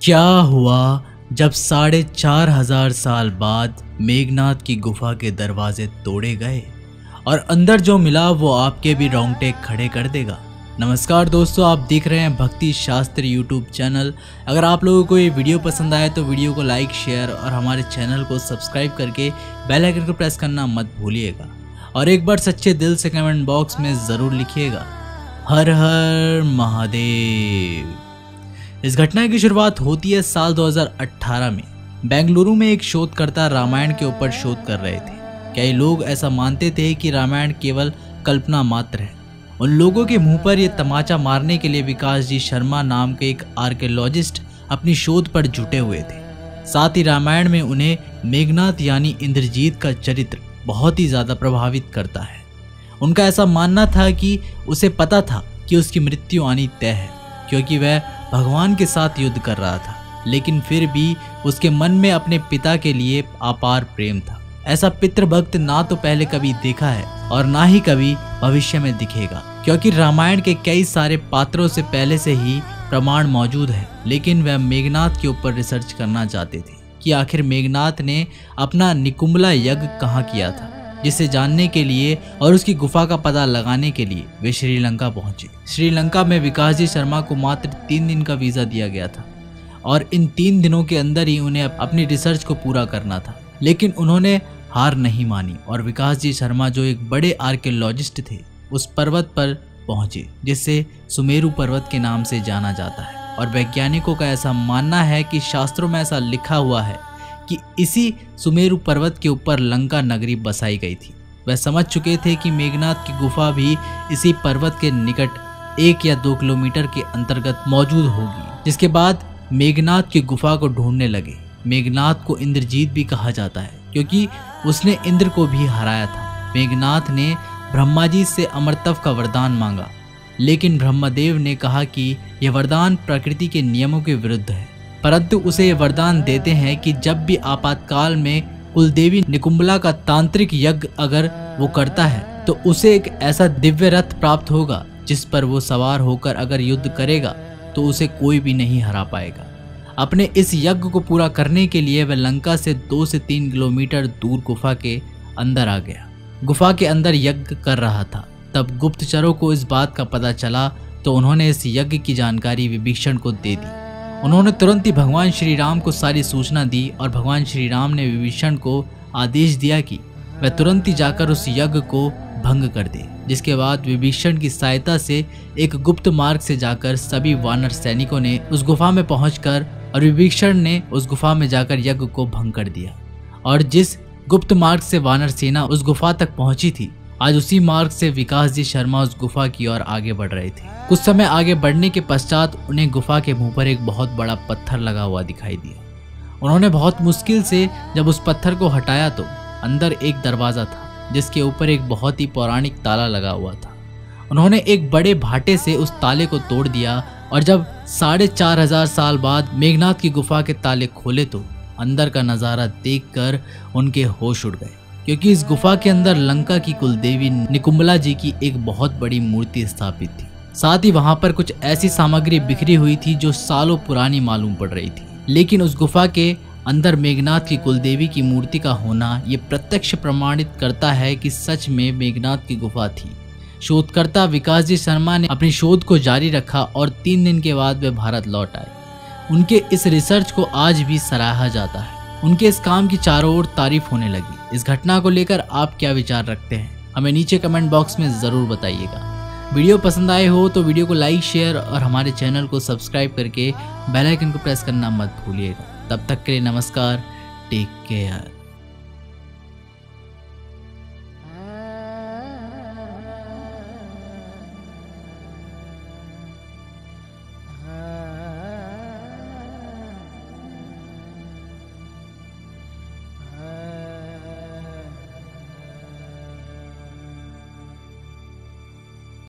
क्या हुआ जब 4,500 साल बाद मेघनाथ की गुफा के दरवाजे तोड़े गए और अंदर जो मिला वो आपके भी रोंगटे खड़े कर देगा। नमस्कार दोस्तों, आप देख रहे हैं भक्ति शास्त्र यूट्यूब चैनल। अगर आप लोगों को ये वीडियो पसंद आए तो वीडियो को लाइक, शेयर और हमारे चैनल को सब्सक्राइब करके बेल आइकन को प्रेस करना मत भूलिएगा। और एक बार सच्चे दिल से कमेंट बॉक्स में ज़रूर लिखिएगा, हर हर महादेव। इस घटना की शुरुआत होती है साल 2018 में। बेंगलुरु में एक शोधकर्ता रामायण के ऊपर शोध कर रहे थे। कई लोग ऐसा मानते थे कि रामायण केवल कल्पना मात्र है। उन लोगों के मुंह पर यह तमाचा मारने के लिए विकास जी शर्मा नाम के एक आर्कियोलॉजिस्ट अपनी शोध पर जुटे हुए थे। साथ ही रामायण में उन्हें मेघनाथ यानी इंद्रजीत का चरित्र बहुत ही ज़्यादा प्रभावित करता है। उनका ऐसा मानना था कि उसे पता था कि उसकी मृत्यु आनी तय है, क्योंकि वह भगवान के साथ युद्ध कर रहा था, लेकिन फिर भी उसके मन में अपने पिता के लिए अपार प्रेम था। ऐसा पितृभक्त ना तो पहले कभी देखा है और ना ही कभी भविष्य में दिखेगा, क्योंकि रामायण के कई सारे पात्रों से पहले से ही प्रमाण मौजूद है। लेकिन वह मेघनाथ के ऊपर रिसर्च करना चाहते थे कि आखिर मेघनाथ ने अपना निकुंभला यज्ञ कहाँ किया था, जिसे जानने के लिए और उसकी गुफा का पता लगाने के लिए वे श्रीलंका पहुंचे। श्रीलंका में विकास जी शर्मा को मात्र 3 दिन का वीज़ा दिया गया था और इन 3 दिनों के अंदर ही उन्हें अपनी रिसर्च को पूरा करना था। लेकिन उन्होंने हार नहीं मानी और विकास जी शर्मा, जो एक बड़े आर्कियोलॉजिस्ट थे, उस पर्वत पर पहुंचे जिसे सुमेरु पर्वत के नाम से जाना जाता है। और वैज्ञानिकों का ऐसा मानना है कि शास्त्रों में ऐसा लिखा हुआ है कि इसी सुमेरु पर्वत के ऊपर लंका नगरी बसाई गई थी। वह समझ चुके थे कि मेघनाथ की गुफा भी इसी पर्वत के निकट 1 या 2 किलोमीटर के अंतर्गत मौजूद होगी। जिसके बाद मेघनाथ की गुफा को ढूंढने लगे। मेघनाथ को इंद्रजीत भी कहा जाता है, क्योंकि उसने इंद्र को भी हराया था। मेघनाथ ने ब्रह्मा जी से अमरत्व का वरदान मांगा, लेकिन ब्रह्मदेव ने कहा कि यह वरदान प्रकृति के नियमों के विरुद्ध है, परंतु उसे यह वरदान देते हैं कि जब भी आपातकाल में कुलदेवी निकुंभला का तांत्रिक यज्ञ अगर वो करता है तो उसे एक ऐसा दिव्य रथ प्राप्त होगा जिस पर वो सवार होकर अगर युद्ध करेगा तो उसे कोई भी नहीं हरा पाएगा। अपने इस यज्ञ को पूरा करने के लिए वह लंका से 2 से 3 किलोमीटर दूर गुफा के अंदर आ गया। गुफा के अंदर यज्ञ कर रहा था। तब गुप्तचरों को इस बात का पता चला तो उन्होंने इस यज्ञ की जानकारी विभीषण को दे दी। उन्होंने तुरंत ही भगवान श्री राम को सारी सूचना दी और भगवान श्री राम ने विभीषण को आदेश दिया कि वह तुरंत ही जाकर उस यज्ञ को भंग कर दे। जिसके बाद विभीषण की सहायता से एक गुप्त मार्ग से जाकर सभी वानर सैनिकों ने उस गुफा में पहुंचकर और विभीषण ने उस गुफा में जाकर यज्ञ को भंग कर दिया। और जिस गुप्त मार्ग से वानर सेना उस गुफा तक पहुंची थी, आज उसी मार्ग से विकास जी शर्मा उस गुफा की ओर आगे बढ़ रहे थे। कुछ समय आगे बढ़ने के पश्चात उन्हें गुफा के मुंह पर एक बहुत बड़ा पत्थर लगा हुआ दिखाई दिया। उन्होंने बहुत मुश्किल से जब उस पत्थर को हटाया तो अंदर एक दरवाजा था, जिसके ऊपर एक बहुत ही पौराणिक ताला लगा हुआ था। उन्होंने एक बड़े भाटे से उस ताले को तोड़ दिया और जब 4,500 साल बाद मेघनाथ की गुफा के ताले खोले तो अंदर का नज़ारा देखकर उनके होश उड़ गए, क्योंकि इस गुफा के अंदर लंका की कुलदेवी निकुंभला जी की एक बहुत बड़ी मूर्ति स्थापित थी। साथ ही वहां पर कुछ ऐसी सामग्री बिखरी हुई थी जो सालों पुरानी मालूम पड़ रही थी। लेकिन उस गुफा के अंदर मेघनाथ की कुलदेवी की मूर्ति का होना ये प्रत्यक्ष प्रमाणित करता है कि सच में मेघनाथ की गुफा थी। शोधकर्ता विकास जी शर्मा ने अपनी शोध को जारी रखा और 3 दिन के बाद वे भारत लौट आए। उनके इस रिसर्च को आज भी सराहा जाता है। उनके इस काम की चारों ओर तारीफ होने लगी। इस घटना को लेकर आप क्या विचार रखते हैं, हमें नीचे कमेंट बॉक्स में ज़रूर बताइएगा। वीडियो पसंद आए हो तो वीडियो को लाइक, शेयर और हमारे चैनल को सब्सक्राइब करके बेल आइकन को प्रेस करना मत भूलिएगा। तब तक के लिए नमस्कार, टेक केयर।